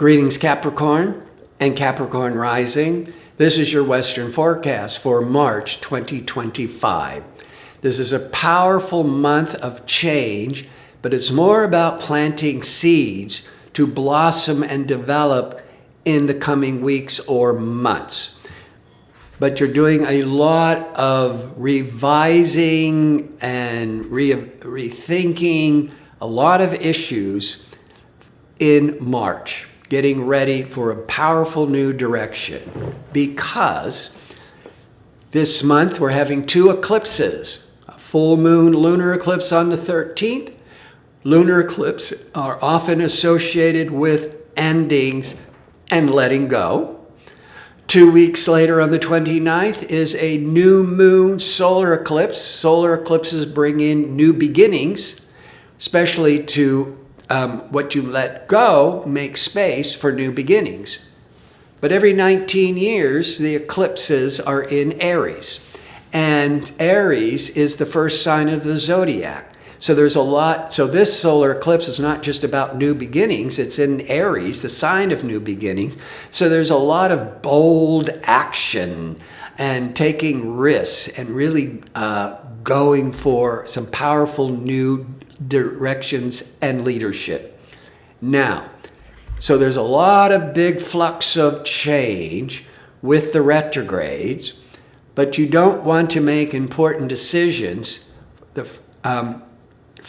Greetings, Capricorn and Capricorn rising. This is your Western forecast for March 2025. This is a powerful month of change, but it's more about planting seeds to blossom and develop in the coming weeks or months. But you're doing a lot of revising and rethinking a lot of issues in March, getting ready for a powerful new direction, because this month we're having two eclipses, a full moon lunar eclipse on the 13th. Lunar eclipses are often associated with endings and letting go. 2 weeks later on the 29th is a new moon solar eclipse. Solar eclipses bring in new beginnings, especially to what you let go, make space for new beginnings. But every 19 years, the eclipses are in Aries. And Aries is the first sign of the zodiac. So there's a lot. So this solar eclipse is not just about new beginnings. It's in Aries, the sign of new beginnings. So there's a lot of bold action and taking risks and really going for some powerful new directions and leadership. Now, so there's a lot of big flux of change with the retrogrades, but you don't want to make important decisions the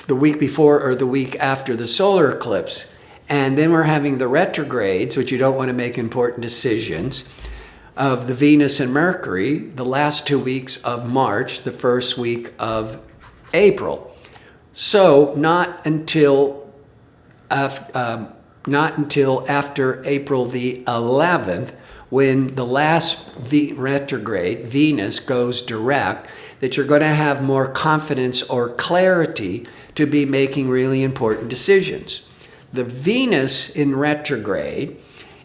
week before or the week after the solar eclipse. And then we're having the retrogrades, which you don't want to make important decisions, of the Venus and Mercury, the last 2 weeks of March, the first week of April. So not until after April the 11th, when the last retrograde, Venus, goes direct, that you're going to have more confidence or clarity to be making really important decisions. The Venus in retrograde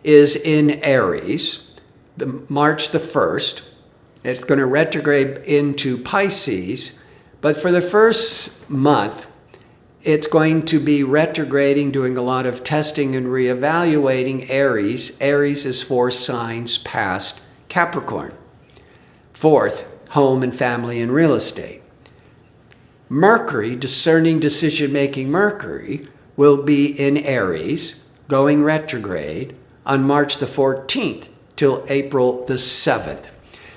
is in Aries, March the 1st. It's going to retrograde into Pisces. But for the first month, it's going to be retrograding, doing a lot of testing and reevaluating Aries. Aries is 4 signs past Capricorn. 4th, home and family and real estate. Mercury, discerning decision-making Mercury, will be in Aries, going retrograde on March the 14th till April the 7th.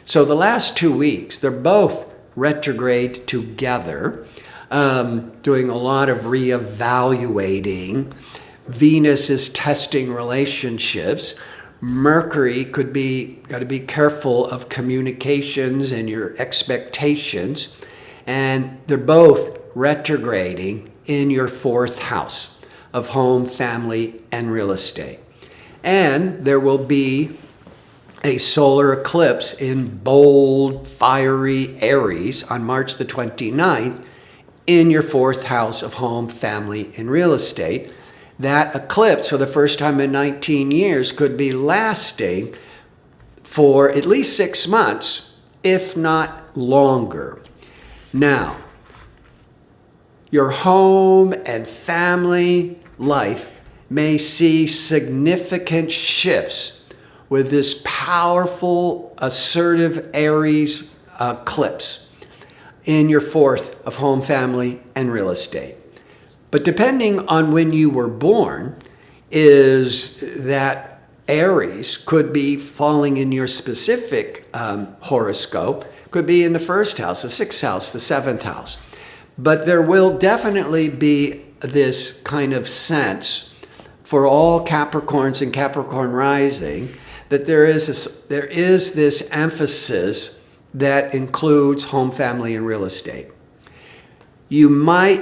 So the last 2 weeks, they're both retrograde together, doing a lot of reevaluating. Venus is testing relationships. Mercury got to be careful of communications and your expectations. And they're both retrograding in your 4th house of home, family, and real estate. And there will be a solar eclipse in bold, fiery Aries on March the 29th in your 4th house of home, family, and real estate. That eclipse, for the first time in 19 years, could be lasting for at least 6 months, if not longer. Now, your home and family life may see significant shifts with this powerful, assertive Aries eclipse in your 4th of home, family, and real estate. But depending on when you were born, is that Aries could be falling in your specific horoscope, could be in the 1st house, the 6th house, the 7th house. But there will definitely be this kind of sense for all Capricorns and Capricorn rising that there is this emphasis that includes home, family, and real estate. You might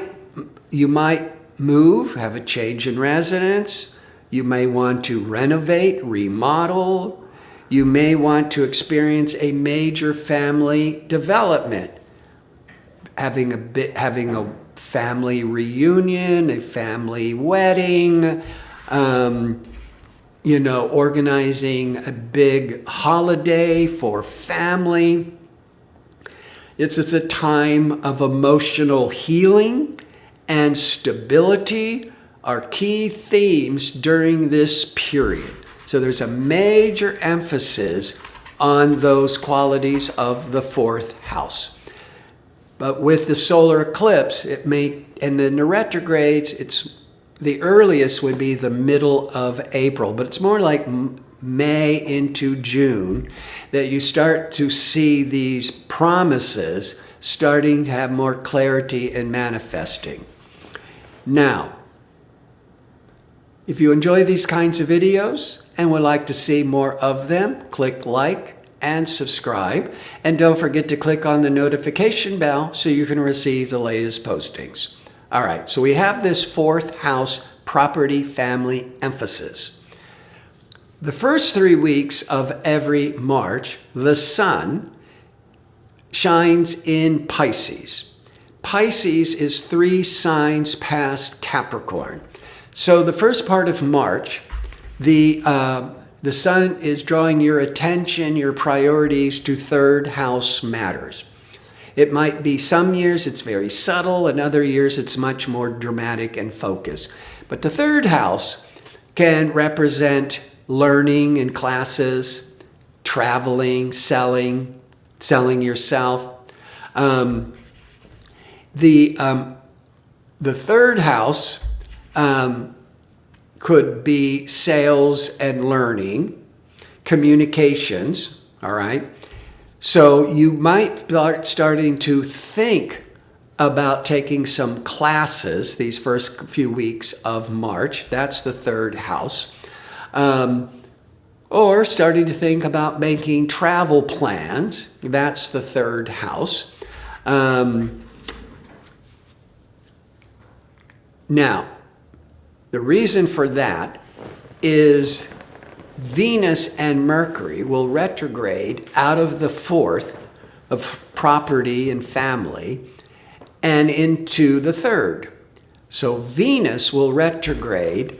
move, have a change in residence. You may want to renovate, remodel. You may want to experience a major family development, having a family reunion, a family wedding, organizing a big holiday for family. It's a time of emotional healing and stability, are key themes during this period. So there's a major emphasis on those qualities of the fourth house. But with the solar eclipse, and then the retrogrades, the earliest would be the middle of April, but it's more like May into June that you start to see these promises starting to have more clarity and manifesting. Now, if you enjoy these kinds of videos and would like to see more of them, click like and subscribe. And don't forget to click on the notification bell so you can receive the latest postings. All right, so we have this fourth house property family emphasis. The first 3 weeks of every March, the sun shines in Pisces. Pisces is 3 signs past Capricorn. So the first part of March, the sun is drawing your attention, your priorities to third house matters. It might be some years it's very subtle, and other years it's much more dramatic and focused. But the third house can represent learning in classes, traveling, selling yourself. The third house could be sales and learning, communications, all right? So you might starting to think about taking some classes these first few weeks of March. That's the third house. Or starting to think about making travel plans. That's the third house. Now, the reason for that is Venus and Mercury will retrograde out of the fourth of property and family and into the third. So Venus will retrograde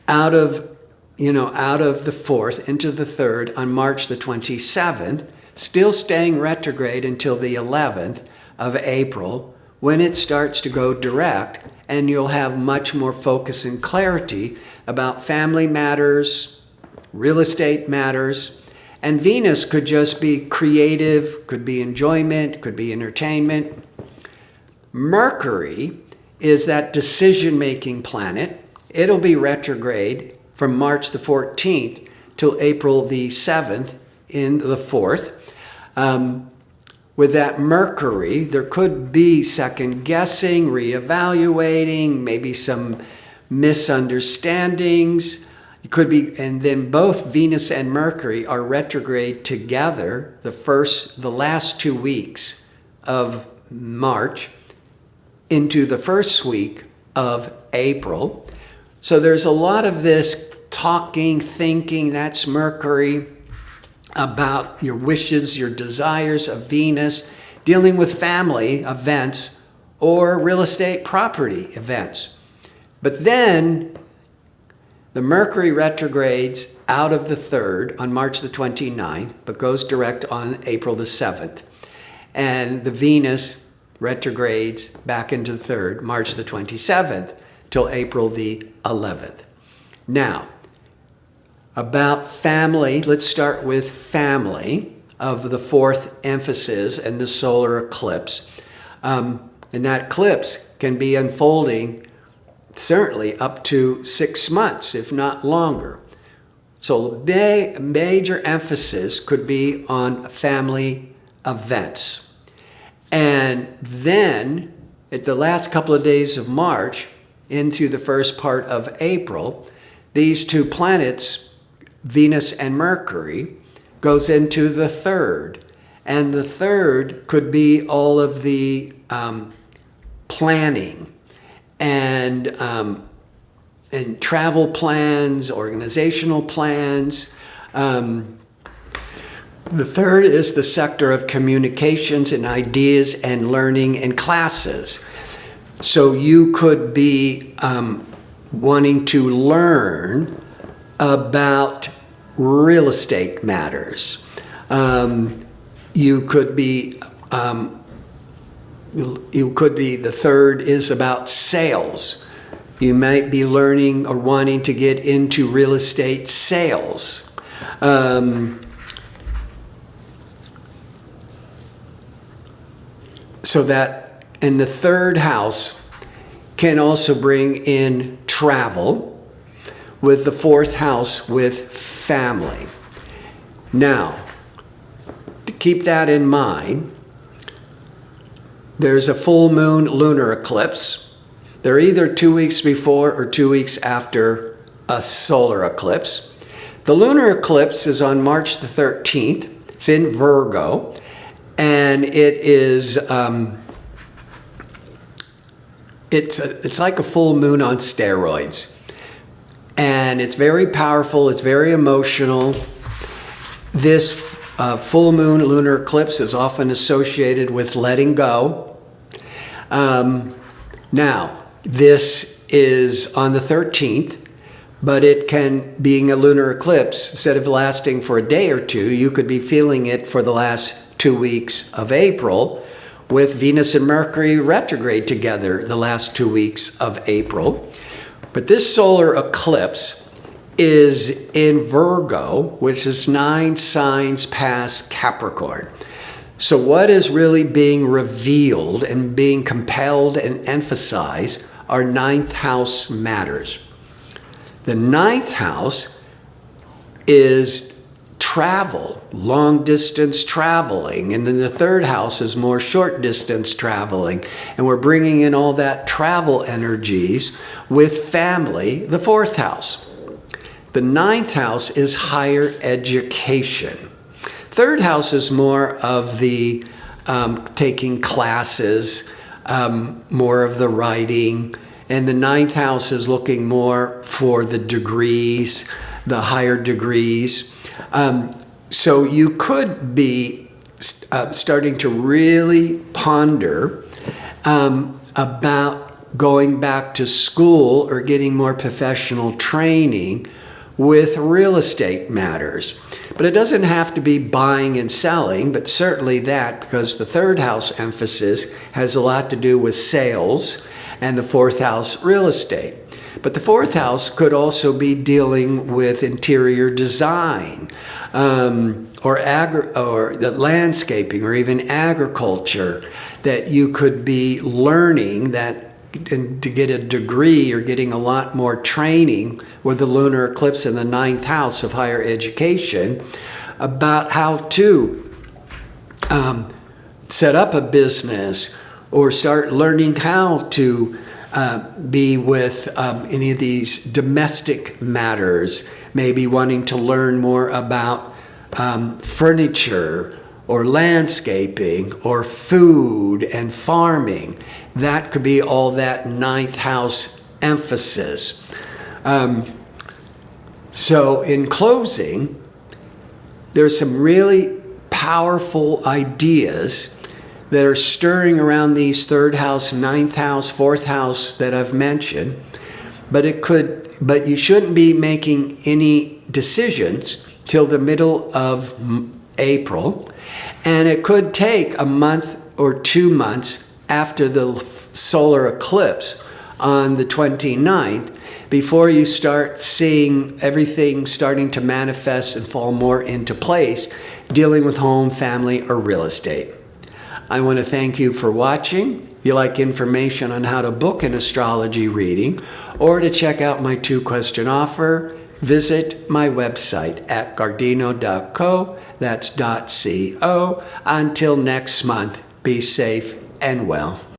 out of the fourth into the third on March the 27th, still staying retrograde until the 11th of April, when it starts to go direct, and you'll have much more focus and clarity about family matters, real estate matters. And Venus could just be creative, could be enjoyment, could be entertainment. Mercury is that decision-making planet. It'll be retrograde from March the 14th till April the 7th in the 4th. With that Mercury, there could be second guessing, reevaluating, maybe some misunderstandings. It could be, and then both Venus and Mercury are retrograde together the last 2 weeks of March into the first week of April. So there's a lot of this talking, thinking, that's Mercury, about your wishes, your desires of Venus, dealing with family events or real estate property events. But then the Mercury retrogrades out of the third on March the 29th, but goes direct on April the 7th. And the Venus retrogrades back into the third, March the 27th, till April the 11th. Now, about family, let's start with family of the fourth emphasis and the solar eclipse. And that eclipse can be unfolding certainly up to 6 months, if not longer. So major emphasis could be on family events. And then at the last couple of days of March into the first part of April, these two planets, Venus and Mercury, goes into the third. And the third could be all of the planning and travel plans, organizational plans. The third is the sector of communications and ideas and learning and classes. So you could be wanting to learn about real estate matters. You could be, the third is about sales. You might be learning or wanting to get into real estate sales. So that in the third house can also bring in travel, with the fourth house with family. Now, to keep that in mind, there's a full moon lunar eclipse. They're either 2 weeks before or 2 weeks after a solar eclipse. The lunar eclipse is on March the 13th. It's in Virgo, and it is it's like a full moon on steroids, and it's very powerful. It's very emotional. This full moon lunar eclipse is often associated with letting go. Now, this is on the 13th, but it can, being a lunar eclipse, instead of lasting for a day or two, you could be feeling it for the last 2 weeks of April, with Venus and Mercury retrograde together the last 2 weeks of April. But this solar eclipse is in Virgo, which is 9 signs past Capricorn. So what is really being revealed and being compelled and emphasized are ninth house matters. The ninth house is travel, long distance traveling, and then the third house is more short distance traveling, and we're bringing in all that travel energies with family, the fourth house. The ninth house is higher education. Third house is more of the taking classes, more of the writing, and the ninth house is looking more for the degrees, the higher degrees. So you could be starting to really ponder about going back to school or getting more professional training with real estate matters. But it doesn't have to be buying and selling, but certainly that, because the third house emphasis has a lot to do with sales, and the fourth house real estate. But the fourth house could also be dealing with interior design, or the landscaping, or even agriculture, that you could be learning that, and to get a degree or getting a lot more training with the lunar eclipse in the ninth house of higher education about how to set up a business, or start learning how to be with any of these domestic matters, maybe wanting to learn more about furniture or landscaping or food and farming. That could be all that ninth house emphasis. So in closing, there's some really powerful ideas that are stirring around these third house, ninth house, fourth house that I've mentioned, but you shouldn't be making any decisions till the middle of April, and it could take a month or 2 months after the solar eclipse on the 29th before you start seeing everything starting to manifest and fall more into place, dealing with home, family, or real estate. I want to thank you for watching. If you like information on how to book an astrology reading or to check out my 2-question offer, visit my website at gardino.co. That's .co. Until next month, be safe and well.